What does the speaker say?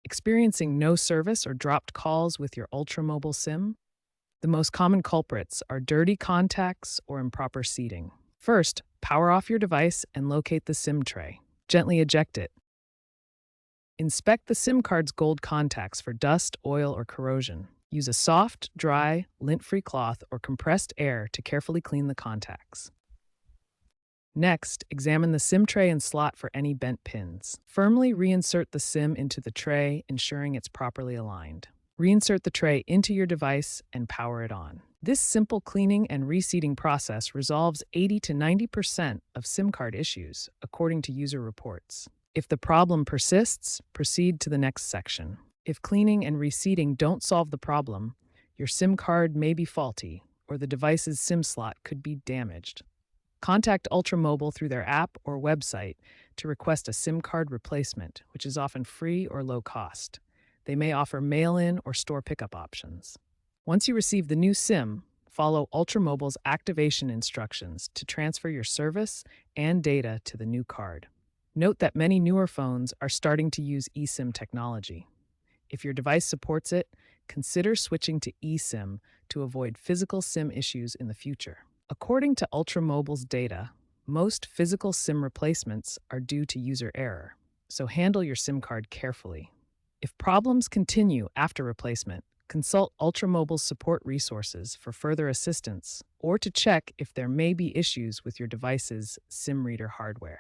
Experiencing no service or dropped calls with your ultramobile SIM? The most common culprits are dirty contacts or improper seating. First, power off your device and locate the SIM tray. Gently eject it. Inspect the SIM card's gold contacts for dust, oil, or corrosion. Use a soft, dry, lint-free cloth or compressed air to carefully clean the contacts. Next, examine the SIM tray and slot for any bent pins. Firmly reinsert the SIM into the tray, ensuring it's properly aligned. Reinsert the tray into your device and power it on. This simple cleaning and reseating process resolves 80 to 90% of SIM card issues, according to user reports. If the problem persists, proceed to the next section. If cleaning and reseating don't solve the problem, your SIM card may be faulty, or the device's SIM slot could be damaged. Contact Ultramobile through their app or website to request a SIM card replacement, which is often free or low cost. They may offer mail-in or store pickup options. Once you receive the new SIM, follow Ultramobile's activation instructions to transfer your service and data to the new card. Note that many newer phones are starting to use eSIM technology. If your device supports it, consider switching to eSIM to avoid physical SIM issues in the future. According to Ultramobile's data, most physical SIM replacements are due to user error, so handle your SIM card carefully. If problems continue after replacement, consult Ultramobile's support resources for further assistance or to check if there may be issues with your device's SIM reader hardware.